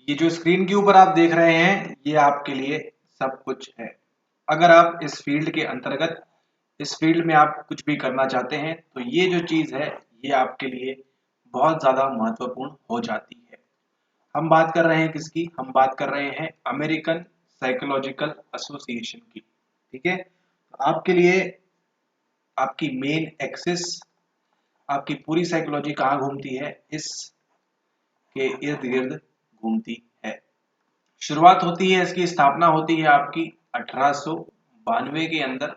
ये जो स्क्रीन के ऊपर आप देख रहे हैं ये आपके लिए सब कुछ है। अगर आप इस फील्ड के अंतर्गत इस फील्ड में आप कुछ भी करना चाहते हैं तो ये जो चीज़ है ये आपके लिए बहुत ज़्यादा महत्वपूर्ण हो जाती है। हम बात कर रहे हैं किसकी? हम बात कर रहे हैं अमेरिकन साइकोलॉजिकल एसोसिएशन की। ठीक है, तो आपके लिए आपकी मेन एक्सिस, आपकी पूरी साइकोलॉजी कहाँ घूमती है? इस के इर्द गिर्द घूमती है। शुरुआत होती है, इसकी स्थापना होती है आपकी 1892 के अंदर।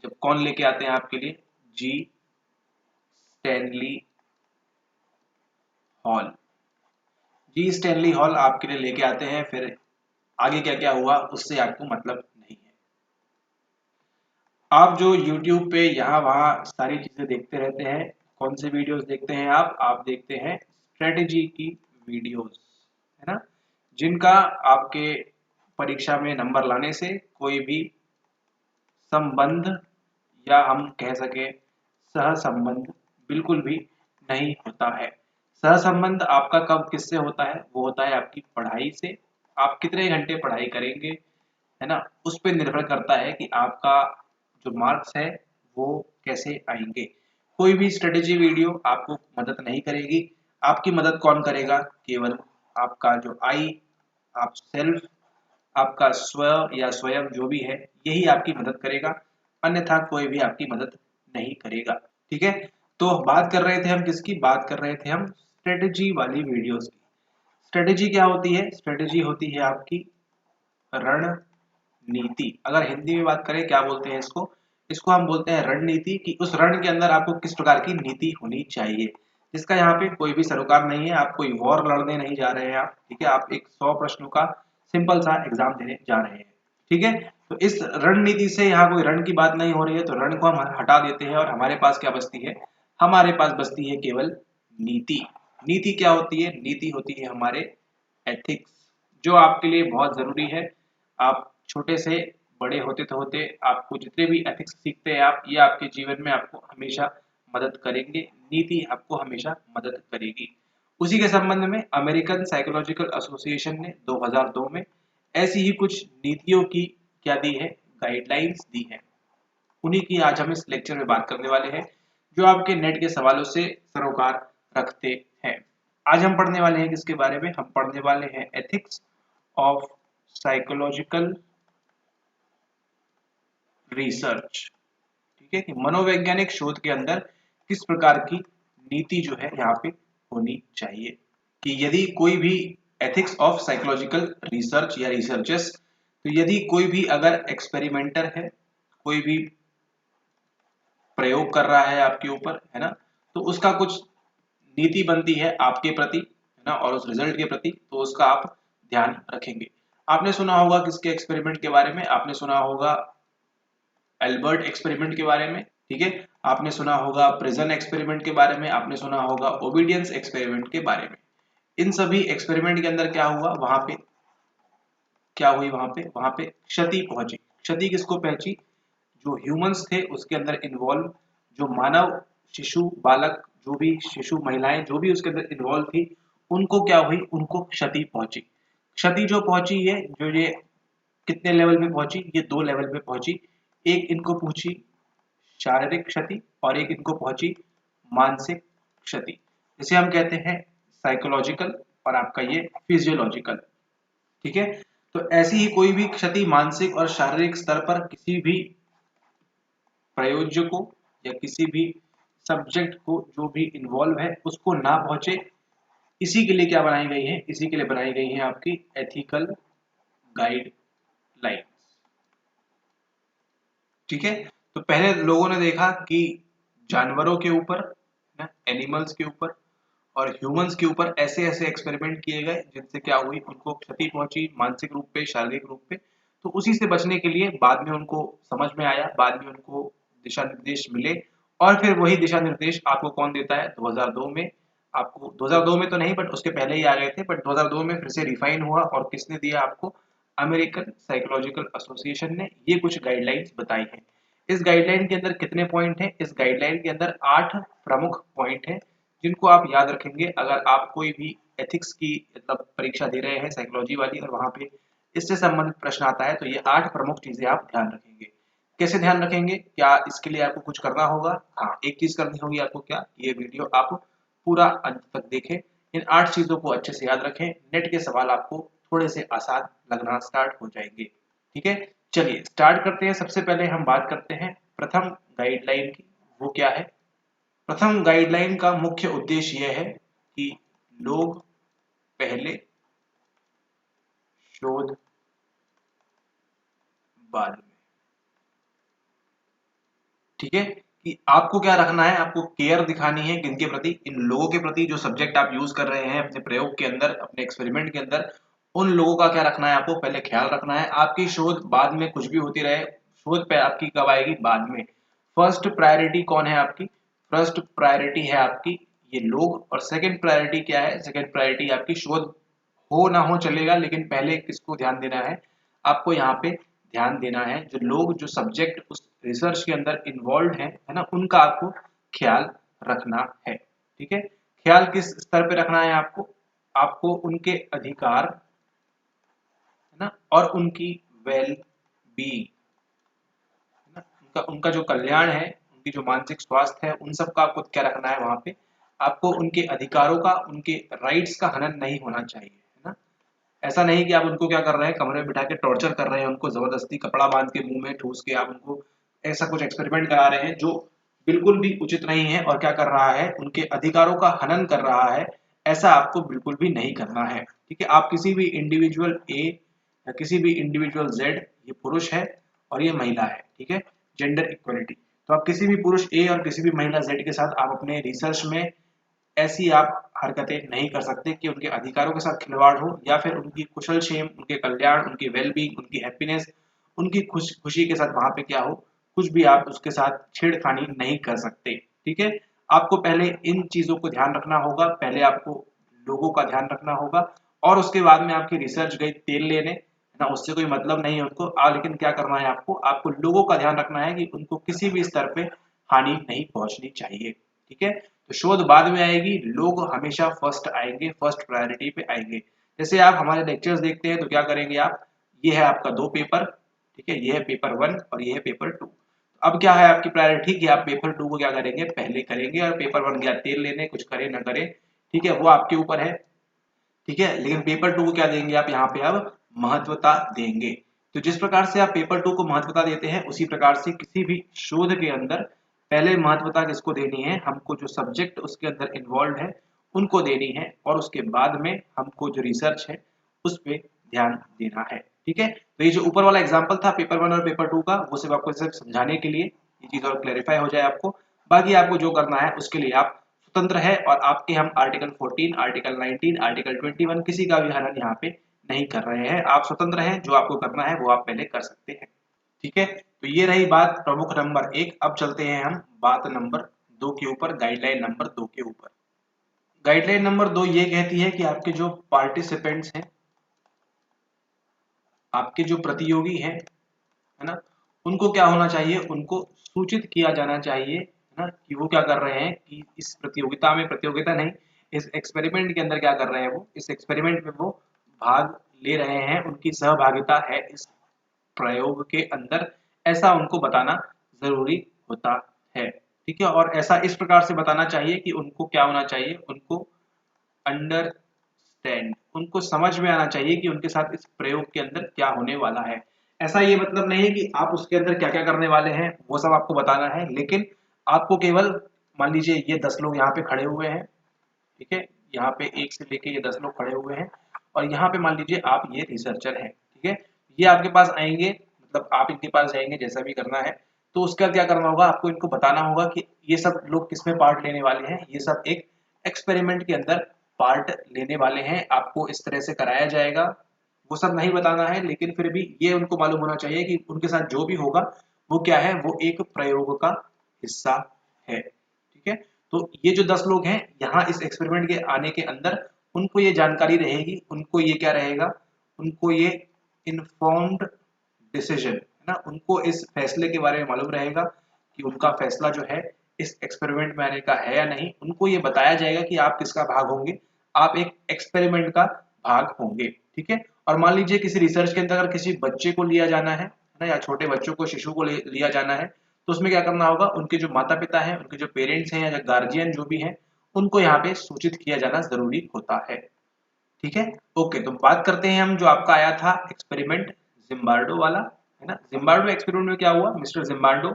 जब कौन लेके आते हैं आपके लिए? जी स्टैनली हॉल। जी स्टैनली हॉल आपके लिए लेके आते हैं। फिर आगे क्या क्या हुआ उससे आपको मतलब नहीं है। आप जो YouTube पे यहाँ वहाँ सारी चीजें देखते रहते हैं, कौन से वीडियोस देखते हैं आप देखते हैं स्ट्रेटेजी की वीडियोस, है ना, जिनका आपके परीक्षा में नंबर लाने से कोई भी संबंध या हम कह सके सहसंबंध बिल्कुल भी नहीं होता है। सहसंबंध आपका कब किससे होता है? वो होता है आपकी पढ़ाई से। आप कितने घंटे पढ़ाई करेंगे, है ना, उस पर निर्भर करता है कि आपका जो मार्क्स है वो कैसे आएंगे। कोई भी स्ट्रेटेजी वीडियो आपको मदद नहीं करेगी। आपकी मदद कौन करेगा? केवल आपका जो आप सेल्फ, आपका स्व या स्वयं जो भी है यही आपकी मदद करेगा, अन्यथा कोई भी आपकी मदद नहीं करेगा। ठीक है, तो बात कर रहे थे हम किसकी? बात कर रहे थे हम स्ट्रेटेजी वाली वीडियोस की। स्ट्रेटेजी क्या होती है? स्ट्रेटेजी होती है आपकी रणनीति। अगर हिंदी में बात करें क्या बोलते हैं इसको? इसको हम बोलते हैं रणनीति, कि उस रण के अंदर आपको किस प्रकार की नीति होनी चाहिए, जिसका यहाँ पे कोई भी सरोकार नहीं है। आप कोई वॉर लड़ने नहीं जा रहे हैं आप, ठीक है, आप एक 100 प्रश्नों का सिंपल सा एग्जाम देने जा रहे हैं। ठीक है, तो इस रणनीति से यहाँ कोई रण की बात नहीं हो रही है, तो रण को हम हटा देते हैं और हमारे पास क्या बचती है? हमारे पास बचती है केवल नीति। नीति क्या होती है? नीति होती है हमारे एथिक्स, जो आपके लिए बहुत जरूरी है। आप छोटे से बड़े होते आपको जितने भी एथिक्स सीखते हैं आप, ये आपके जीवन में आपको हमेशा मदद करेंगे। नीति आपको हमेशा मदद करेगी। उसी के संबंध में अमेरिकन साइकोलॉजिकल एसोसिएशन ने 2002 में ऐसी ही कुछ नीतियों की क्या दी है? गाइडलाइंस दी है। उन्हीं की आज हम इस लेक्चर में बात करने वाले हैं, जो आपके नेट के सवालों से सरोकार रखते हैं। आज हम पढ़ने वाले हैं किसके बारे में? हम पढ़ने वाले हैं एथिक्स ऑफ साइकोलॉजिकल रिसर्च। ठीक है, कि मनोवैज्ञानिक शोध के अंदर किस प्रकार की नीति जो है यहाँ पे होनी चाहिए। कि यदि कोई भी एथिक्स ऑफ साइकोलॉजिकल रिसर्च या रिसर्चेस, तो यदि कोई भी अगर एक्सपेरिमेंटर है, कोई भी प्रयोग कर रहा है आपके ऊपर, है ना, तो उसका कुछ नीति बनती है आपके प्रति, है ना, और उस रिजल्ट के प्रति, तो उसका आप ध्यान रखेंगे। आपने सुना होगा किसके एक्सपेरिमेंट के बारे में? आपने सुना होगा एल्बर्ट एक्सपेरिमेंट के बारे में। ठीक है, आपने सुना होगा प्रिजन एक्सपेरिमेंट के बारे में, आपने सुना होगा ओबीडियंस एक्सपेरिमेंट के बारे में। इन सभी एक्सपेरिमेंट के अंदर क्या हुआ? वहां पे क्या हुई? वहां पे क्षति पहुंची। क्षति किसको पहुंची? जो ह्यूमंस थे उसके अंदर इन्वॉल्व, जो मानव शिशु बालक, जो भी शिशु महिलाएं जो भी उसके अंदर इन्वॉल्व थी, उनको क्या हुई? उनको क्षति पहुंची। क्षति जो पहुंची है, जो ये कितने लेवल पे पहुंची? ये 2 लेवल पे पहुंची। एक इनको पहुंची शारीरिक क्षति और एक इनको पहुंची मानसिक क्षति। इसे हम कहते हैं साइकोलॉजिकल और आपका ये फिजियोलॉजिकल। ठीक है, तो ऐसी ही कोई भी क्षति मानसिक और शारीरिक स्तर पर किसी भी प्रयोज्य को या किसी भी सब्जेक्ट को जो भी इन्वॉल्व है उसको ना पहुंचे, इसी के लिए क्या बनाई गई है? इसी के लिए बनाई गई है आपकी एथिकल गाइडलाइन। ठीक है, तो पहले लोगों ने देखा कि जानवरों के ऊपर, एनिमल्स के ऊपर और ह्यूमंस के ऊपर ऐसे ऐसे एक्सपेरिमेंट किए गए जिनसे क्या हुई? उनको क्षति पहुंची मानसिक रूप पे, शारीरिक रूप पे। तो उसी से बचने के लिए बाद में उनको समझ में आया, बाद में उनको दिशा निर्देश मिले, और फिर वही दिशा निर्देश आपको कौन देता है? 2002 में। आपको 2002 में तो नहीं, बट उसके पहले ही आ गए थे, बट 2002 में फिर से रिफाइन हुआ। और किसने दिया आपको? अमेरिकन साइकोलॉजिकल एसोसिएशन ने ये कुछ गाइडलाइंस बताई हैं। इस गाइडलाइन के अंदर कितने पॉइंट हैं? इस गाइडलाइन के अंदर 8 प्रमुख पॉइंट हैं, जिनको आप याद रखेंगे। अगर आप कोई भी एथिक्स की मतलब परीक्षा दे रहे हैं साइकोलॉजी वाली, और वहाँ पे इससे संबंधित प्रश्न आता है, तो ये 8 प्रमुख चीजें आप ध्यान रखेंगे। कैसे ध्यान रखेंगे, क्या इसके लिए आपको कुछ करना होगा? हाँ, एक चीज करनी होगी आपको, क्या, ये वीडियो आप पूरा अंत तक देखें, इन 8 चीजों को अच्छे से याद रखें, नेट के सवाल आपको थोड़े से आसान लगना स्टार्ट हो जाएंगे। ठीक है, चलिए स्टार्ट करते हैं। सबसे पहले हम बात करते हैं प्रथम गाइडलाइन की। वो क्या है? प्रथम गाइडलाइन का मुख्य उद्देश्य यह है कि लोग पहले, शोध बाद में। ठीक है, कि आपको क्या रखना है, आपको केयर दिखानी है किनके प्रति, इन लोगों के प्रति जो सब्जेक्ट आप यूज कर रहे हैं अपने प्रयोग के अंदर, अपने एक्सपेरिमेंट के अंदर, उन लोगों का क्या रखना है, आपको पहले ख्याल रखना है। आपकी शोध बाद में कुछ भी होती रहे, शोध पे आपकी कब आएगी, बाद में। फर्स्ट प्रायोरिटी कौन है आपकी? फर्स्ट प्रायोरिटी है आपकी ये लोग, और सेकंड प्रायोरिटी क्या है? सेकंड प्रायोरिटी आपकी शोध हो ना हो चलेगा, लेकिन पहले किसको ध्यान देना है, आपको यहाँ पे ध्यान देना है जो लोग, जो सब्जेक्ट उस रिसर्च के अंदर इन्वॉल्व हैं, है ना, उनका आपको ख्याल रखना है। ठीक है, ख्याल किस स्तर पे रखना है आपको? आपको उनके अधिकार, है ना, और उनकी वेल बीइंग, है ना, उनका उनका जो कल्याण है, उनकी जो मानसिक स्वास्थ्य है, उन सब का आपको क्या रखना है वहां पे। आपको उनके अधिकारों का, उनके राइट्स का हनन नहीं होना चाहिए, है ना। ऐसा नहीं कि आप उनको क्या कर रहे हैं, कमरे में बिठा के टॉर्चर कर रहे हैं, उनको जबरदस्ती कपड़ा बांध के मुंह में ठूस के आप उनको ऐसा कुछ एक्सपेरिमेंट करा रहे हैं जो बिल्कुल भी उचित नहीं है, और क्या कर रहा है, उनके अधिकारों का हनन कर रहा है। ऐसा आपको बिल्कुल भी नहीं करना है। ठीक है, आप किसी भी इंडिविजुअल ए या किसी भी इंडिविजुअल जेड, ये पुरुष है और ये महिला है, ठीक है, जेंडर इक्वलिटी, तो आप किसी भी पुरुष ए और किसी भी महिला जेड के साथ आप अपने रिसर्च में ऐसी आप हरकतें नहीं कर सकते कि उनके अधिकारों के साथ खिलवाड़ हो, या फिर उनकी कुशल क्षेम, उनके कल्याण, उनकी वेलबींग, उनकी हैप्पीनेस, उनकी खुशी के साथ वहां पे क्या हो, कुछ भी आप उसके साथ छेड़खानी नहीं कर सकते। ठीक है, आपको पहले इन चीजों को ध्यान रखना होगा, पहले आपको लोगों का ध्यान रखना होगा, और उसके बाद में आपकी रिसर्च गई तेल लेने, ना, उससे कोई मतलब नहीं है उनको लेकिन क्या करना है आपको, आपको लोगों का ध्यान रखना है कि उनको किसी भी स्तर पे हानि नहीं पहुंचनी चाहिए। ठीक है, तो शोध बाद में आएगी, लोग हमेशा फर्स्ट आएंगे, फर्स्ट प्रायोरिटी पे आएंगे। जैसे आप हमारे लेक्चर्स देखते हैं तो क्या करेंगे आप, ये है आपका 2 पेपर, ठीक है, ये है पेपर 1 और ये है पेपर 2। अब क्या है आपकी प्रायोरिटी कि आप पेपर 2 को क्या करेंगे, पहले करेंगे, और पेपर 1 गया तेल लेने, कुछ करे ना करे, ठीक है, वो आपके ऊपर है। ठीक है, लेकिन पेपर 2 को क्या देंगे आप यहाँ पे, अब महत्वता देंगे। तो जिस प्रकार से आप पेपर 2 को महत्वता देते हैं, उसी प्रकार से किसी भी शोध के अंदर पहले महत्वता किसको देनी है, हमको जो सब्जेक्ट उसके अंदर इन्वॉल्व है उनको देनी है, और उसके बाद में हमको जो रिसर्च है उस पर ध्यान देना है। ठीक है, तो ये जो ऊपर वाला एग्जाम्पल था पेपर 1 और पेपर 2 का, वो सिर्फ आपको सिर्फ समझाने के लिए, ये चीज और क्लैरिफाई हो जाए आपको। बाकी आपको जो करना है उसके लिए आप स्वतंत्र है, और आपके हम आर्टिकल 14, आर्टिकल 19, आर्टिकल 21 किसी का भी हनन यहाँ पे नहीं कर रहे हैं। आप स्वतंत्र हैं, जो आपको करना है वो आप पहले कर सकते हैं। ठीक है, तो ये रही बात प्रमुख नंबर 1। अब चलते हैं हम बात नंबर 2 के ऊपर, गाइडलाइन नंबर 2 के ऊपर। गाइडलाइन नंबर 2 ये कहती है कि आपके जो पार्टिसिपेंट्स हैं, आपके जो प्रतियोगी हैं, है ना, उनको क्या होना चाहिए, उनको सूचित किया जाना चाहिए, है ना, कि वो क्या कर रहे हैं, कि इस प्रतियोगिता में, प्रतियोगिता नहीं, इस एक्सपेरिमेंट के अंदर क्या कर रहे हैं, वो इस एक्सपेरिमेंट में वो भाग ले रहे हैं, उनकी सहभागिता है इस प्रयोग के अंदर, ऐसा उनको बताना जरूरी होता है। ठीक है, और ऐसा इस प्रकार से बताना चाहिए कि उनको क्या होना चाहिए, उनको अंडरस्टैंड, उनको समझ में आना चाहिए कि उनके साथ इस प्रयोग के अंदर क्या होने वाला है। ऐसा ये मतलब नहीं है कि आप उसके अंदर क्या क्या करने वाले हैं वो सब आपको बताना है, लेकिन आपको केवल, मान लीजिए ये 10 लोग यहाँ पे खड़े हुए हैं, ठीक है, यहाँ पे 1 से लेके ये 10 लोग खड़े हुए हैं, और यहाँ पे मान लीजिए आप ये रिसर्चर हैं, ठीक है, ये आपके पास आएंगे, मतलब आप इनके पास जाएंगे, जैसा भी करना है, तो उसका क्या करना होगा, आपको इनको बताना होगा कि ये सब लोग किसमें पार्ट लेने वाले हैं, ये सब एक एक्सपेरिमेंट के अंदर पार्ट लेने वाले हैं, आपको इस तरह से कराया जाएगा, वो सब नहीं बताना है, लेकिन फिर भी ये उनको मालूम होना चाहिए कि उनके साथ जो भी होगा वो क्या है, वो एक प्रयोग का हिस्सा है। ठीक है, तो ये जो 10 लोग हैं यहाँ इस एक्सपेरिमेंट के आने के अंदर, उनको ये जानकारी रहेगी, उनको ये क्या रहेगा, उनको ये इन्फॉर्म्ड डिसीजन, है ना, उनको इस फैसले के बारे में मालूम रहेगा कि उनका फैसला जो है इस एक्सपेरिमेंट में आने का है या नहीं, उनको ये बताया जाएगा कि आप किसका भाग होंगे, आप एक एक्सपेरिमेंट का भाग होंगे, ठीक है। और मान लीजिए किसी रिसर्च के अंदर अगर किसी बच्चे को लिया जाना है ना, या छोटे बच्चों को, शिशु को लिया जाना है, तो उसमें क्या करना होगा, उनके जो माता पिता हैं, उनके जो पेरेंट्स हैं या गार्जियन जो भी हैं, उनको यहाँ पे सूचित किया जाना जरूरी होता है, ठीक है। ओके, तो बात करते हैं हम जो आपका आया था एक्सपेरिमेंट जिम्बार्डो वाला, है ना। जिम्बार्डो एक्सपेरिमेंट में क्या हुआ, mister Zimbardo,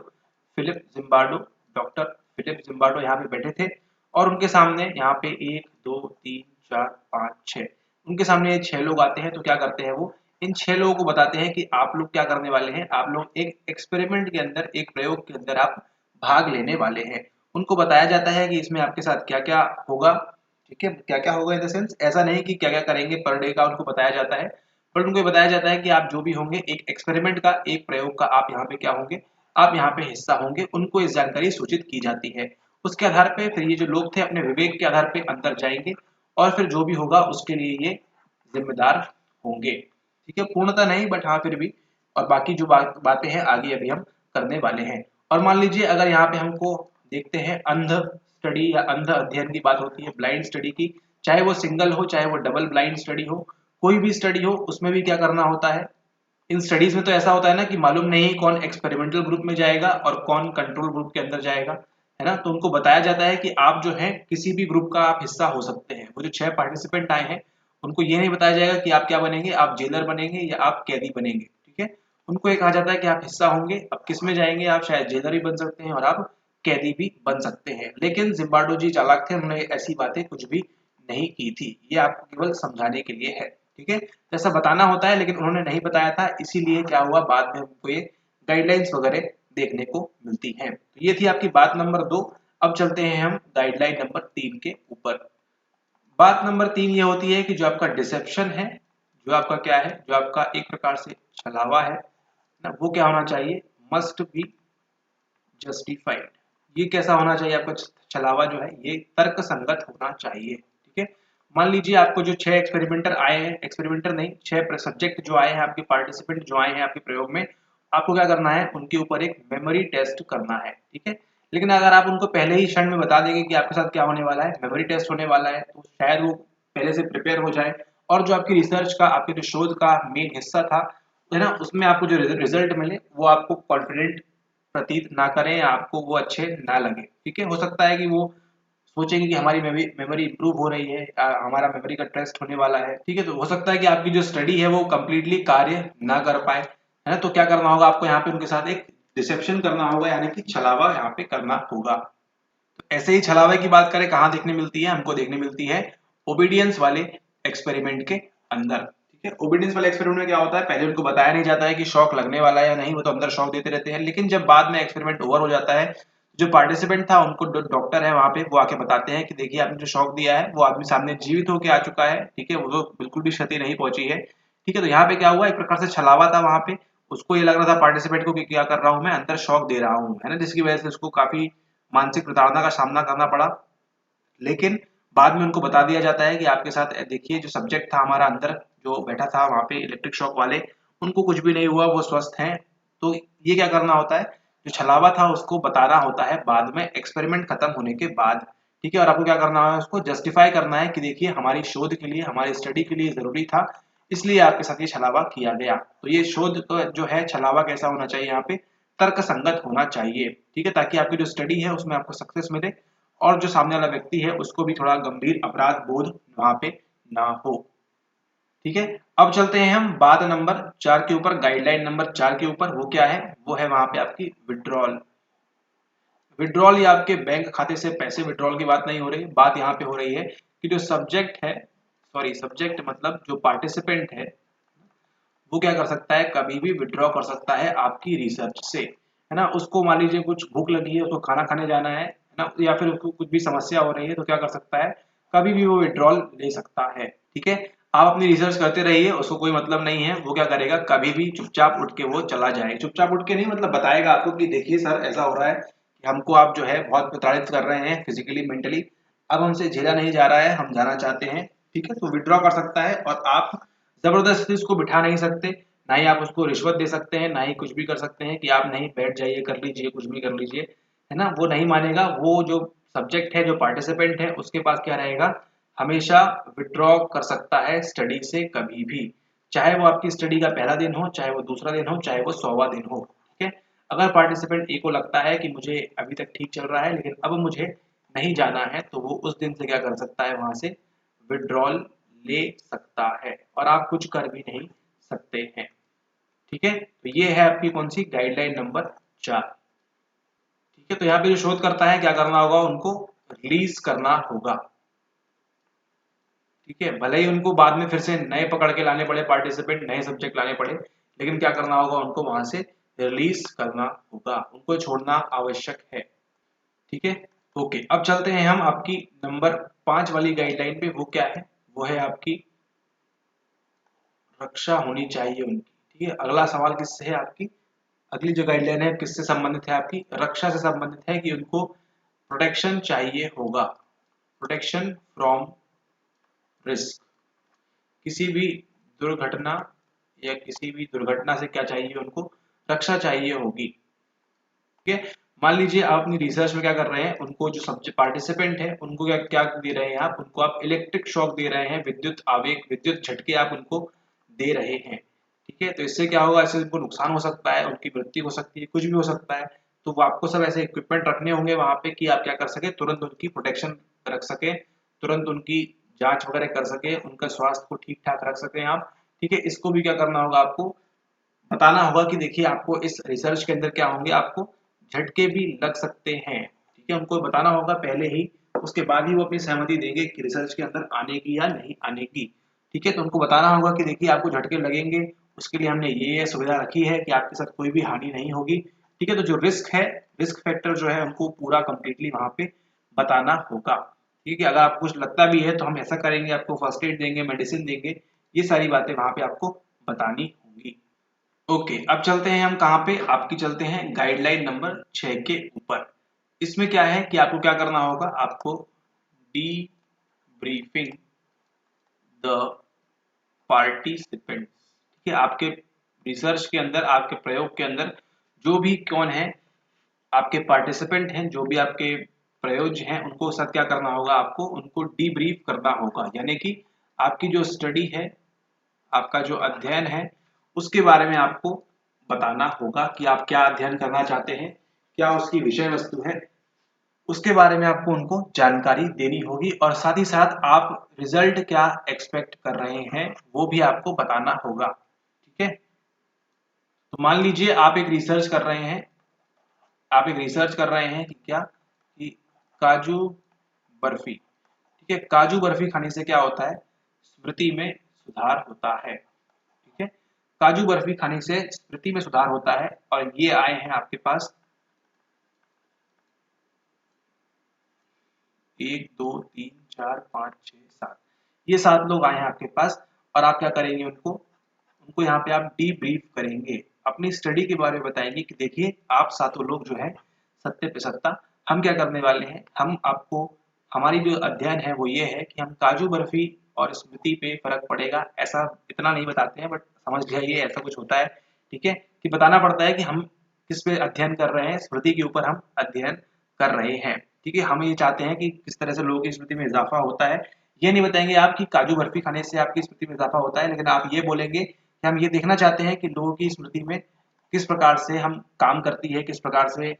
Philip Zimbardo, doctor Philip Zimbardo यहाँ पे बैठे थे और उनके सामने यहाँ पे 1 2 3 4 5 6 उनके सामने ये 6 लोग आते हैं। तो क्या करते हैं वो, इन 6 लोगों को बताते हैं कि आप लोग क्या करने वाले हैं, आप लोग एक एक्सपेरिमेंट के अंदर, एक प्रयोग के अंदर आप भाग लेने वाले हैं। उनको बताया जाता है कि इसमें आपके साथ क्या क्या होगा, ठीक है। क्या क्या होगा इन द सेंस, ऐसा नहीं कि क्या क्या करेंगे पर डे का उनको बताया जाता है, पर उनको बताया जाता है कि आप जो भी होंगे, एक एक्सपेरिमेंट का, एक प्रयोग का आप यहाँ पे क्या होंगे, आप यहाँ पे हिस्सा होंगे। उनको इस जानकारी सूचित की जाती है। उसके आधार पे फिर ये जो लोग थे अपने विवेक के आधार पे अंदर जाएंगे और फिर जो भी होगा उसके लिए ये जिम्मेदार होंगे, ठीक है। पूर्णतः नहीं, बट हाँ फिर भी। और बाकी जो बातें हैं आगे अभी हम करने वाले हैं। और मान लीजिए अगर यहाँ पे हमको देखते हैं अंध स्टडी या अंध अध्ययन की बात होती है, ब्लाइंड स्टडी की, चाहे वो सिंगल हो चाहे वो डबल ब्लाइंड स्टडी हो, कोई भी स्टडी हो, उसमें भी क्या करना होता है। इन स्टडीज में तो ऐसा होता है ना कि मालूम नहीं कौन एक्सपेरिमेंटल ग्रुप में जाएगा और कौन कंट्रोल ग्रुप के अंदर जाएगा, है ना। तो उनको बताया जाता है कि आप जो है किसी भी ग्रुप का आप हिस्सा हो सकते हैं। वो जो 6 पार्टिसिपेंट आए हैं उनको ये नहीं बताया जाएगा कि आप क्या बनेंगे, आप जेलर बनेंगे या आप कैदी बनेंगे, ठीक है। उनको ये कहा जाता है कि आप हिस्सा होंगे। अब किस में जाएंगे, आप शायद जेलर भी बन सकते हैं और आप कैदी भी बन सकते हैं। लेकिन जिम्बार्डो जी चालाक थे, उन्होंने ऐसी बातें कुछ भी नहीं की थी। ये आपको केवल समझाने के लिए है, ठीक है। जैसा बताना होता है लेकिन उन्होंने नहीं बताया था, इसीलिए क्या हुआ, बाद में हमको ये गाइडलाइंस वगैरह देखने को मिलती हैं। तो ये थी आपकी बात नंबर 2। अब चलते हैं हम गाइडलाइन नंबर 3 के ऊपर। बात नंबर 3 ये होती है कि जो आपका डिसेप्शन है, जो आपका क्या है, जो आपका एक प्रकार से छलावा है ना, वो क्या होना चाहिए, मस्ट बी जस्टिफाइड। ये कैसा होना चाहिए आपका छलावा जो है, ये तर्क संगत होना चाहिए, ठीक है। मान लीजिए आपको जो 6 एक्सपेरिमेंटर आए हैं, एक्सपेरिमेंटर नहीं, 6 सब्जेक्ट जो आए हैं, आपके पार्टिसिपेंट जो आए हैं आपके प्रयोग में, आपको क्या करना है, उनके ऊपर एक मेमोरी टेस्ट करना है, ठीक है। लेकिन अगर आप उनको पहले ही क्षण में बता देंगे कि आपके साथ क्या होने वाला है, मेमोरी टेस्ट होने वाला है, तो शायद वो पहले से प्रिपेयर हो जाए और जो आपकी रिसर्च का, आपके जो शोध का मेन हिस्सा था, है ना, उसमें आपको जो रिजल्ट मिले वो आपको कॉन्फिडेंट प्रतीत ना करें, आपको वो अच्छे ना लगे, ठीक है। हो सकता है कि वो सोचेंगे कि हमारी मेमोरी इंप्रूव हो रही है, हमारा मेमोरी का टेस्ट होने वाला है, ठीक है। तो हो सकता है कि आपकी जो स्टडी है वो कंप्लीटली कार्य ना कर पाए, है ना। तो क्या करना होगा आपको, यहाँ पे उनके साथ एक डिसेप्शन करना होगा, यानी कि छलावा यहाँ पे करना होगा। तो ऐसे ही छलावे की बात करें कहाँ देखने मिलती है, हमको देखने मिलती है ओबीडियंस वाले एक्सपेरिमेंट के अंदर, ठीक है। ओबीडियंस वाले एक्सपेरिमेंट में क्या होता है, पहले उनको बताया नहीं जाता है कि शॉक लगने वाला है या नहीं, वो तो अंदर शॉक देते रहते हैं। लेकिन जब बाद में एक्सपेरिमेंट ओवर हो जाता है, जो पार्टिसिपेंट था उनको डॉक्टर है वहां पे, वो आके बताते हैं कि देखिए आपने जो शॉक दिया है वो आदमी सामने जीवित होकर आ चुका है, ठीक है, वो तो बिल्कुल भी क्षति नहीं पहुंची है, ठीक है। तो यहाँ पे क्या हुआ, एक प्रकार से छलावा था वहां पे। उसको ये लग रहा था पार्टिसिपेंट को कि क्या कर रहा हूँ मैं, अंदर शॉक दे रहा हूँ, है ना, जिसकी वजह से उसको काफी मानसिक प्रताड़ना का सामना करना पड़ा। लेकिन बाद में उनको बता दिया जाता है कि आपके साथ देखिए जो सब्जेक्ट था हमारा अंदर जो बैठा था वहां पे इलेक्ट्रिक शॉक वाले, उनको कुछ भी नहीं हुआ, वो स्वस्थ हैं। तो ये क्या करना होता है, जो छलावा था उसको बताना होता है बाद में, एक्सपेरिमेंट खत्म होने के बाद, ठीक है। और आपको क्या करना है, उसको जस्टिफाई करना है कि देखिए हमारी शोध के लिए, हमारी स्टडी के लिए जरूरी था, इसलिए आपके साथ ये छलावा किया गया। तो ये शोध जो है, छलावा कैसा होना चाहिए यहाँ पे, तर्क संगत होना चाहिए, ठीक है, ताकि आपकी जो स्टडी है उसमें आपको सक्सेस मिले और जो सामने वाला व्यक्ति है उसको भी थोड़ा गंभीर अपराध बोध वहां पे ना हो, ठीक है। अब चलते हैं हम बात नंबर 4 के ऊपर, गाइडलाइन नंबर 4 के ऊपर। वो क्या है, वो है वहां पे आपकी विड्रॉल। विड्रॉल या आपके बैंक खाते से पैसे विड्रॉल की बात नहीं हो रही, बात यहाँ पे हो रही है कि जो सब्जेक्ट है, सॉरी सब्जेक्ट मतलब जो पार्टिसिपेंट है, वो क्या कर सकता है, कभी भी विड्रॉ कर सकता है आपकी रिसर्च से, है ना। उसको मान लीजिए कुछ भूख लगी है, उसको खाना खाने जाना है ना, या फिर उसको कुछ भी समस्या हो रही है, तो क्या कर सकता है, कभी भी वो विड्रॉल ले सकता है, ठीक है। आप अपनी रिसर्च करते रहिए, उसको कोई मतलब नहीं है, वो क्या करेगा, कभी भी चुपचाप उठ के वो चला जाए, चुपचाप उठ के नहीं, मतलब बताएगा आपको कि देखिए सर ऐसा हो रहा है कि हमको आप जो है बहुत प्रताड़ित कर रहे हैं फिजिकली मेंटली, अब हमसे झेला नहीं जा रहा है, हम जाना चाहते हैं, ठीक है। तो विड्रॉ कर सकता है और आप जबरदस्ती उसको बिठा नहीं सकते, ना ही आप उसको रिश्वत दे सकते हैं, ना ही कुछ भी कर सकते हैं कि आप नहीं बैठ जाइए, कर लीजिए, कुछ भी कर लीजिए, है ना, वो नहीं मानेगा। वो जो सब्जेक्ट है, जो पार्टिसिपेंट है, उसके पास क्या रहेगा, हमेशा विड्रॉ कर सकता है स्टडी से कभी भी, चाहे वो आपकी स्टडी का पहला दिन हो, चाहे वो दूसरा दिन हो, चाहे वो 100वां दिन हो। ठीक है, अगर पार्टिसिपेंट ए को लगता है कि मुझे अभी तक ठीक चल रहा है लेकिन अब मुझे नहीं जाना है, तो वो उस दिन से क्या कर सकता है, वहां से विड्रॉल ले सकता है और आप कुछ कर भी नहीं सकते हैं। ठीक है, तो ये है आपकी कौन सी गाइडलाइन नंबर 4। ठीक है, तो यहाँ पे जो शोध करता है क्या करना होगा, उनको रिलीज करना होगा। ठीक है, भले ही उनको बाद में फिर से नए पकड़ के लाने पड़े पार्टिसिपेंट, नए सब्जेक्ट लाने पड़े, लेकिन क्या करना होगा, उनको वहां से रिलीज करना होगा, उनको छोड़ना आवश्यक है। ठीक है, ओके, अब चलते हैं हम आपकी नंबर 5 वाली गाइडलाइन पे। वो क्या है, वो है आपकी रक्षा होनी चाहिए उनकी। ठीक है, अगला सवाल किससे है आपकी, अगली जो गाइडलाइन है किससे संबंधित है, आपकी रक्षा से संबंधित है कि उनको प्रोटेक्शन चाहिए होगा, प्रोटेक्शन फ्रॉम रिस्क, किसी भी दुर्घटना या किसी भी दुर्घटना से क्या चाहिए, उनको रक्षा चाहिए होगी। ठीक है, मान लीजिए आप अपनी रिसर्च में क्या कर रहे हैं, उनको जो सब्जेक्ट पार्टिसिपेंट है उनको क्या क्या दे रहे हैं आप, उनको आप इलेक्ट्रिक शॉक दे रहे हैं, विद्युत आवेग, विद्युत झटके आप उनको दे रहे हैं। ठीक है, तो इससे क्या होगा, इससे उनको नुकसान हो सकता है, उनकी मृत्यु हो सकती है, कुछ भी हो सकता है। तो वो आपको सब ऐसे इक्विपमेंट रखने होंगे वहां पे कि आप क्या कर सके, तुरंत उनकी प्रोटेक्शन रख सके, तुरंत उनकी जांच वगैरह कर सके, उनका स्वास्थ्य को ठीक ठाक रख सके आप। ठीक है, इसको भी क्या करना होगा, आपको बताना होगा कि देखिए आपको इस रिसर्च के अंदर क्या होंगे, आपको झटके भी लग सकते हैं। ठीक है, उनको बताना होगा पहले ही, उसके बाद ही वो अपनी सहमति देंगे कि रिसर्च के अंदर आने की या नहीं आने की। ठीक है, तो उनको बताना होगा कि देखिए आपको झटके लगेंगे, उसके लिए हमने ये सुविधा रखी है कि आपके साथ कोई भी हानि नहीं होगी। ठीक है, तो जो रिस्क है, रिस्क फैक्टर जो है उनको पूरा कंप्लीटली वहां पे बताना होगा। ठीक है, अगर आपको कुछ लगता भी है तो हम ऐसा करेंगे, आपको फर्स्ट एड देंगे, मेडिसिन देंगे, ये सारी बातें वहां पे आपको बतानी होंगी। ओके, अब चलते हैं हम कहाँ पे, आपकी चलते हैं गाइडलाइन नंबर 6 के ऊपर। इसमें क्या है कि आपको क्या करना होगा, आपको डी ब्रीफिंग द पार्टिसिपेंट्स। ठीक है, आपके रिसर्च के अंदर, आपके प्रयोग के अंदर जो भी कौन है, आपके पार्टिसिपेंट हैं, जो भी आपके प्रयोज्य हैं, उनको साथ क्या करना होगा, आपको उनको डीब्रीफ करना होगा, यानी कि आपकी जो स्टडी है, आपका जो अध्ययन है, उसके बारे में आपको बताना होगा कि आप क्या अध्ययन करना चाहते हैं, क्या उसकी विषय वस्तु है, उसके बारे में आपको उनको जानकारी देनी होगी, और साथ ही साथ आप रिजल्ट क्या एक्सपेक्ट कर रहे हैं वो भी आपको बताना होगा। ठीक है, तो मान लीजिए आप एक रिसर्च कर रहे हैं, आप एक रिसर्च कर रहे हैं कि क्या, कि काजू बर्फी। ठीक है, काजू बर्फी खाने से क्या होता है, स्मृति में सुधार होता है। ठीक है, काजू बर्फी खाने से स्मृति में सुधार होता है, और ये आए हैं आपके पास 1 2 3 4 5 6 7, ये 7 लोग आए हैं आपके पास, और आप क्या करेंगे, उनको उनको यहाँ पे आप डीब्रीफ करेंगे, अपनी स्टडी के बारे में बताएंगे कि देखिए आप सातों लोग जो है, सत्ते पे सत्ता, हम क्या करने वाले हैं, हम आपको, हमारी जो अध्ययन है वो ये है कि हम काजू बर्फी और स्मृति पे फर्क पड़ेगा, ऐसा इतना नहीं बताते हैं, बट समझ जाइए ऐसा कुछ होता है। ठीक है, कि बताना पड़ता है कि हम किस पे अध्ययन कर रहे हैं, स्मृति के ऊपर हम अध्ययन कर रहे हैं। ठीक है, हम ये चाहते हैं कि किस तरह से लोगों की स्मृति में इजाफा होता है। ये नहीं बताएंगे आप कि काजू बर्फी खाने से आपकी स्मृति में इजाफा होता है, लेकिन आप ये बोलेंगे कि हम ये देखना चाहते हैं कि लोगों की स्मृति में किस प्रकार से हम काम करती है, किस प्रकार से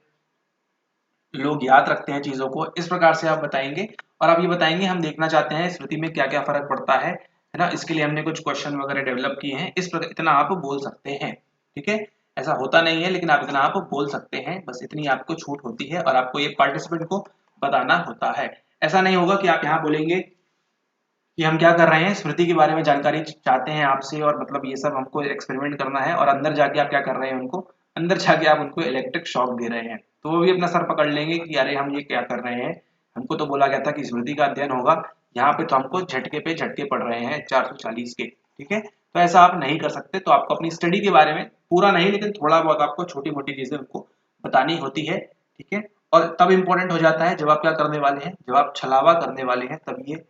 लोग याद रखते हैं चीजों को, इस प्रकार से आप बताएंगे। और आप ये बताएंगे हम देखना चाहते हैं स्मृति में क्या क्या फर्क पड़ता है ना, इसके लिए हमने कुछ क्वेश्चन वगैरह डेवलप किए हैं, इस प्रकार इतना आप बोल सकते हैं। ठीक है, ऐसा होता नहीं है, लेकिन आप इतना आप बोल सकते हैं, बस इतनी आपको छूट होती है, और आपको ये पार्टिसिपेंट को बताना होता है। ऐसा नहीं होगा कि आप यहाँ बोलेंगे कि हम क्या कर रहे हैं, स्मृति के बारे में जानकारी चाहते हैं आपसे, और मतलब ये सब हमको एक्सपेरिमेंट करना है, और अंदर जाके आप क्या कर रहे हैं, उनको अंदर जाके आप उनको इलेक्ट्रिक शॉक दे रहे हैं, तो वो भी अपना सर पकड़ लेंगे कि अरे हम ये क्या कर रहे हैं, हमको तो बोला गया था कि स्मृति का अध्ययन होगा, यहाँ पे तो हमको झटके पे झटके पड़ रहे हैं 440 के। ठीक है, तो ऐसा आप नहीं कर सकते, तो आपको अपनी स्टडी के बारे में पूरा नहीं, लेकिन थोड़ा बहुत आपको छोटी मोटी चीजें उनको बतानी होती है। ठीक है, और तब इम्पोर्टेंट हो जाता है जब आप क्या करने वाले हैं, जब आप छलावा करने वाले हैं, तब ये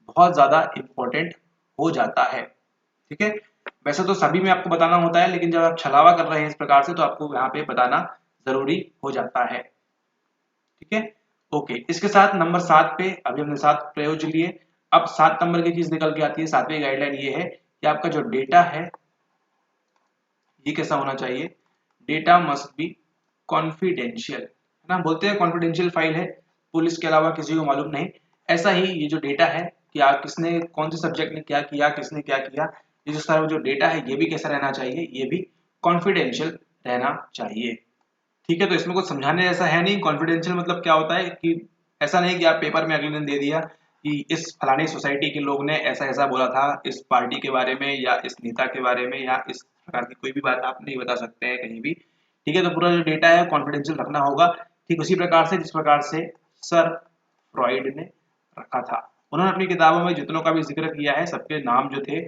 बहुत ज्यादा इम्पोर्टेंट हो जाता है। ठीक है, वैसे तो सभी में आपको बताना होता है, लेकिन जब आप छलावा कर रहे हैं इस प्रकार से, तो आपको यहाँ पे बताना जरूरी हो जाता है। ठीक है, ओके, इसके साथ नंबर 7 पे अभी हमने 7 प्रयोग लिए, अब 7 नंबर की चीज निकल के आती है, 7वीं गाइडलाइन ये है कि आपका जो डेटा है ये कैसा होना चाहिए, डेटा मस्ट बी कॉन्फिडेंशियल, है ना, बोलते हैं कॉन्फिडेंशियल फाइल है, पुलिस के अलावा किसी को मालूम नहीं। ऐसा ही ये जो डेटा है कि आप किसने कौन से सब्जेक्ट ने क्या किया, किसने क्या किया, ये जो सारा जो डेटा है ये भी कैसा रहना चाहिए, ये भी कॉन्फिडेंशियल रहना चाहिए। ठीक है, तो इसमें कुछ समझाने जैसा है नहीं। कॉन्फिडेंशियल मतलब क्या होता है कि ऐसा नहीं कि आप पेपर में अगले दिन दे दिया कि इस फलानी सोसाइटी के लोग ने ऐसा ऐसा बोला था इस पार्टी के बारे में या इस नेता के बारे में या इस प्रकार की कोई भी बात आप नहीं बता सकते हैं कहीं भी। ठीक है, तो पूरा जो डेटा है कॉन्फिडेंशियल रखना होगा। ठीक उसी प्रकार से जिस प्रकार से सर फ्रॉइड ने रखा था। उन्होंने अपनी किताबों में जितनों का भी जिक्र किया है सबके नाम जो थे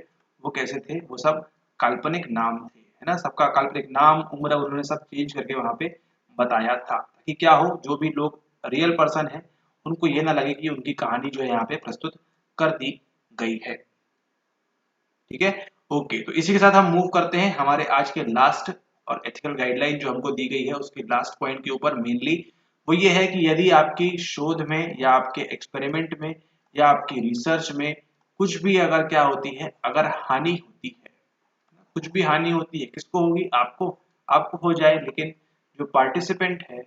वो कैसे थे, वो सब काल्पनिक नाम थे, है ना, सबका काल्पनिक नाम उम्र उन्होंने सब चेंज करके वहां पे बताया था कि क्या हो, जो भी लोग रियल पर्सन है उनको ये ना लगे कि उनकी कहानी जो है यहाँ पे प्रस्तुत कर दी गई है। ठीक है, ओके, तो इसी के साथ हम मूव करते हैं हमारे आज के लास्ट और एथिकल गाइडलाइन जो हमको दी गई है उसके लास्ट पॉइंट के ऊपर। मेनली वो ये है कि यदि आपकी शोध में या आपके एक्सपेरिमेंट में या आपकी रिसर्च में कुछ भी अगर क्या होती है, अगर हानि होती है, कुछ भी हानि होती है, किसको होगी, आपको, आपको हो जाए, लेकिन जो पार्टिसिपेंट है,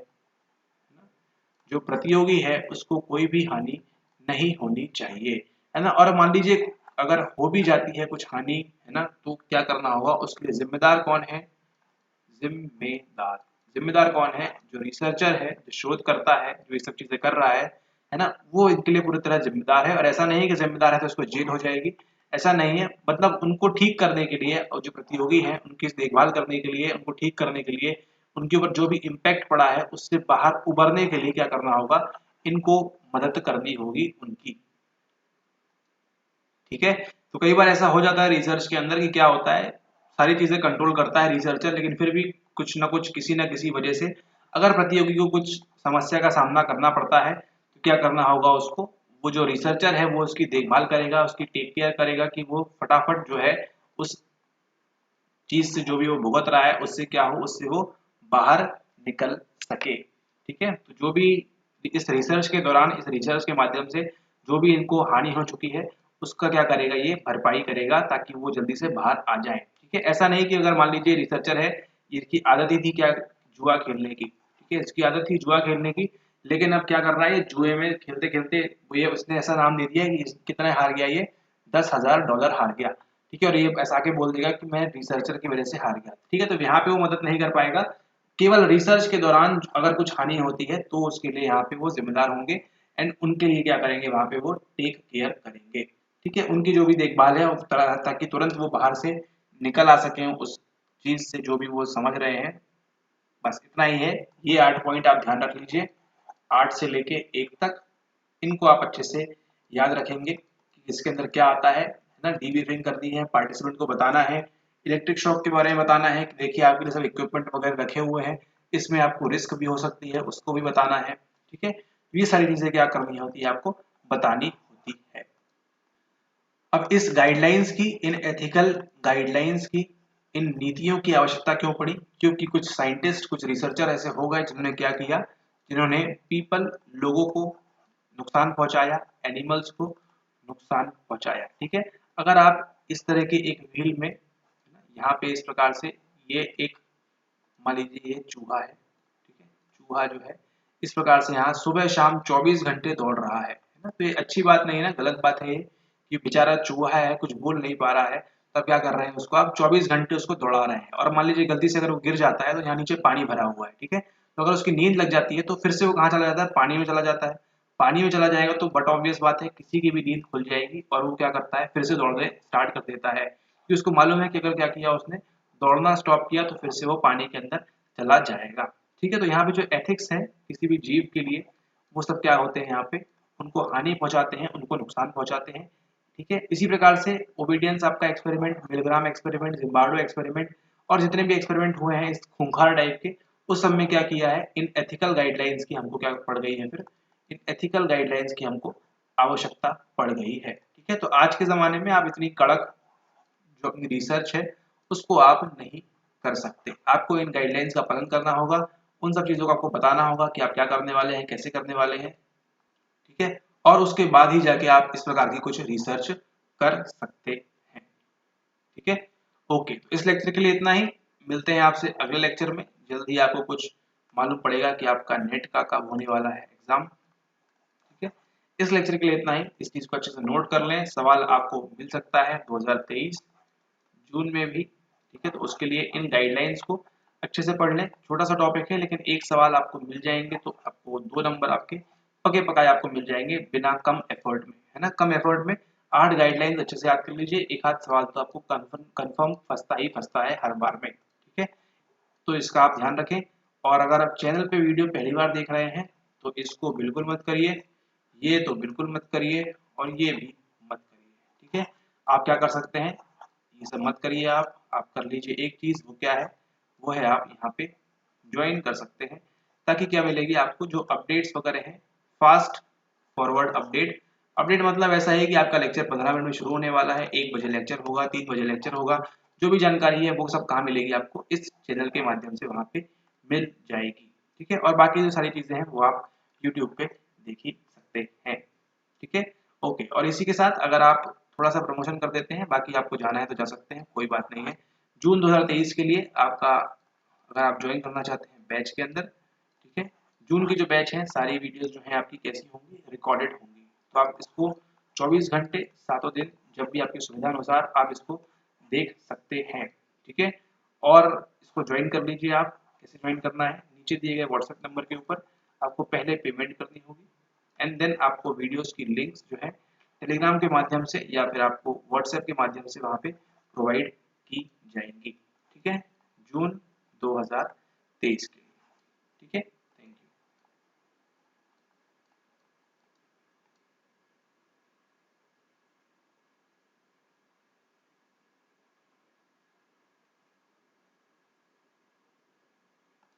जो प्रतियोगी है, उसको कोई भी हानि नहीं होनी चाहिए, है ना। और मान लीजिए अगर हो भी जाती है कुछ हानि, है ना, तो क्या करना होगा, उसके लिए जिम्मेदार कौन है, जिम्मेदार, जिम्मेदार कौन है, जो रिसर्चर है, जो शोध करता है, जो ये सब चीजें कर रहा है ना, वो इनके लिए पूरी तरह जिम्मेदार है। और ऐसा नहीं है कि जिम्मेदार है तो उसको जेल हो जाएगी, ऐसा नहीं है, मतलब उनको ठीक करने के लिए और जो प्रतियोगी हैं उनकी देखभाल करने के लिए, उनको ठीक करने के लिए, उनके ऊपर जो भी इम्पैक्ट पड़ा है उससे बाहर उबरने के लिए क्या करना होगा, इनको मदद करनी होगी उनकी। ठीक है, तो कई बार ऐसा हो जाता है रिसर्च के अंदर कि क्या होता है, सारी चीजें कंट्रोल करता है रिसर्चर, लेकिन फिर भी कुछ ना कुछ किसी ना किसी वजह से अगर प्रतियोगी को कुछ समस्या का सामना करना पड़ता है तो क्या करना होगा उसको, वो जो रिसर्चर है वो उसकी देखभाल करेगा, उसकी टेक केयर करेगा कि वो फटाफट जो है उस चीज से जो भी वो भुगत रहा है उससे क्या हो, उससे वो बाहर निकल सके। ठीक है, तो जो भी इस रिसर्च के दौरान, इस रिसर्च के माध्यम से जो भी इनको हानि हो चुकी है उसका क्या करेगा, ये भरपाई करेगा ताकि वो जल्दी से बाहर आ जाए। ठीक है, ऐसा नहीं कि अगर मान लीजिए रिसर्चर है, इसकी आदत ही थी क्या, जुआ खेलने की, ठीक है, इसकी आदत थी जुआ खेलने की, लेकिन अब क्या कर रहा है, ये जुए में खेलते खेलते ये उसने ऐसा नाम दे दिया कि कितना हार गया, ये $10,000 हार गया। ठीक है, और ये ऐसा आके बोल देगा कि मैं रिसर्चर की वजह से हार गया। ठीक है, तो यहाँ पे वो मदद नहीं कर पाएगा, केवल रिसर्च के दौरान अगर कुछ हानि होती है तो उसके लिए यहाँ पे वो जिम्मेदार होंगे एंड उनके लिए क्या करेंगे, वहां पे वो टेक केयर करेंगे। ठीक है, उनकी जो भी देखभाल है ताकि तुरंत वो बाहर से निकल आ सके उस चीज से जो भी वो समझ रहे हैं। बस इतना ही है, ये 8 पॉइंट आप ध्यान रख लीजिए, 8 से लेके 1 तक, इनको आप अच्छे से याद रखेंगे कि इसके अंदर क्या आता है ना। डीब्रीफिंग करनी है, पार्टिसिपेंट को बताना है, इलेक्ट्रिक शॉक के बारे में बताना है कि देखिए आपके लिए सब इक्विपमेंट वगैरह रखे हुए हैं, इसमें आपको रिस्क भी हो सकती है उसको भी बताना है। ठीक है, ये सारी चीजें क्या करनी होती है, आपको बतानी होती है। अब इस गाइडलाइंस की, इन एथिकल गाइडलाइंस की, इन नीतियों की आवश्यकता क्यों पड़ी, क्योंकि कुछ साइंटिस्ट, कुछ रिसर्चर ऐसे हो गए जिन्होंने क्या किया, जिन्होंने पीपल, लोगों को नुकसान पहुंचाया, एनिमल्स को नुकसान पहुंचाया। ठीक है, अगर आप इस तरह के एक व्हील में, यहाँ पे इस प्रकार से, ये एक, मान लीजिए ये चूहा है, ठीक है, चूहा जो है इस प्रकार से यहाँ सुबह शाम 24 घंटे दौड़ रहा है ना, तो ये अच्छी बात नहीं है ना, गलत बात है ये कि बेचारा चूहा है, कुछ बोल नहीं पा रहा है, तब क्या कर रहे हैं, उसको आप 24 घंटे उसको दौड़ा रहे हैं, और मान लीजिए गलती से अगर वो गिर जाता है तो यहाँ नीचे पानी भरा हुआ है, ठीक है, तो अगर उसकी नींद लग जाती है तो फिर से वो कहाँ चला जाता है, पानी में चला जाता है। पानी में चला जाएगा तो बट ऑब्वियस बात है किसी की भी नींद खुल जाएगी और वो क्या करता है, फिर से दौड़ने स्टार्ट कर देता है, क्योंकि उसको मालूम है कि अगर क्या किया उसने, दौड़ना स्टॉप किया तो फिर से वो पानी के अंदर चला जाएगा। ठीक है, तो यहाँ पे जो एथिक्स है किसी भी जीव के लिए, वो सब क्या होते हैं, यहाँ पे उनको हानि पहुंचाते हैं, उनको नुकसान पहुंचाते हैं। ठीक है, इसी प्रकार से ओबीडियंस आपका एक्सपेरिमेंट, मिलग्राम एक्सपेरिमेंट, जिम्बार्डो एक्सपेरिमेंट और जितने भी एक्सपेरिमेंट हुए हैं इस खूंखार टाइप के, उस सब में क्या किया है, इन एथिकल गाइडलाइंस की हमको क्या पड़ गई है, फिर इन एथिकल गाइडलाइंस की हमको आवश्यकता पड़ गई है। ठीक है, तो आज के जमाने में आप इतनी कड़क जो अपनी रिसर्च है उसको आप नहीं कर सकते, आपको इन गाइडलाइंस का पालन करना होगा, उन सब चीजों को आपको बताना होगा कि आप क्या करने वाले हैं, कैसे करने वाले हैं। ठीक है, और उसके बाद ही जाके आप इस प्रकार की कुछ रिसर्च कर सकते हैं। ठीक है, ओके, तो इस लेक्चर के लिए इतना ही। मिलते हैं आपसे अगले लेक्चर में। जल्द ही आपको कुछ मालूम पड़ेगा कि आपका नेट का कब होने वाला है एग्जाम। ठीक है, इस लेक्चर के लिए इतना ही। इस चीज को अच्छे से नोट कर लें, सवाल आपको मिल सकता है 2023 जून में भी। ठीक है, तो उसके लिए इन गाइडलाइंस को अच्छे से पढ़ लें। छोटा सा टॉपिक है लेकिन एक सवाल आपको मिल जाएंगे तो आपको 2 नंबर आपके पके पकाए आपको मिल जाएंगे बिना कम एफर्ट में, है ना। कम एफर्ट में 8 गाइडलाइंस अच्छे से याद कर लीजिए, एक आध सवाल तो आपको कंफर्म फंसता ही फंसता है हर बार में। ठीक है, तो इसका आप ध्यान रखें। और अगर आप चैनल पे वीडियो पहली बार देख रहे हैं तो इसको बिल्कुल मत करिए, ये तो बिल्कुल मत करिए, और ये भी मत करिए। ठीक है, आप क्या कर सकते हैं, ये सब मत करिए, आप कर लीजिए एक चीज, वो क्या है, वो है आप यहाँ पे ज्वाइन कर सकते हैं। ताकि क्या मिलेगी आपको, जो अपडेट्स वगैरह हैं, फास्ट फॉरवर्ड अपडेट। अपडेट मतलब ऐसा है कि आपका लेक्चर 15 मिनट में शुरू होने वाला है, 1 बजे लेक्चर होगा, 3 बजे लेक्चर होगा। जो भी जानकारी है वो सब कहाँ मिलेगी आपको, इस चैनल के माध्यम से वहां पे मिल जाएगी। ठीक है, और बाकी जो सारी चीजें हैं वो आप यूट्यूब पे देख ही सकते हैं। ठीक है, ओके, और इसी के साथ अगर आप थोड़ा सा प्रमोशन कर देते हैं, बाकी आपको जाना है तो जा सकते हैं, कोई बात नहीं है। जून 2023 के लिए आपका, अगर आप ज्वाइन करना चाहते हैं बैच के अंदर, ठीक है, जून की जो बैच है सारी वीडियोस जो है आपकी कैसी होंगी, रिकॉर्डेड होंगी। तो आप इसको 24 घंटे 7 दिन जब भी आपकी सुविधा अनुसार आप इसको देख सकते हैं। ठीक है, और इसको ज्वाइन कर लीजिए। आप कैसे ज्वाइन करना है, नीचे दिए गए व्हाट्सएप नंबर के ऊपर आपको पहले पेमेंट करनी होगी, एंड देन आपको वीडियोस की लिंक्स जो है टेलीग्राम के माध्यम से या फिर आपको व्हाट्सएप के माध्यम से वहाँ पे प्रोवाइड की जाएंगी। ठीक है, जून 2023 के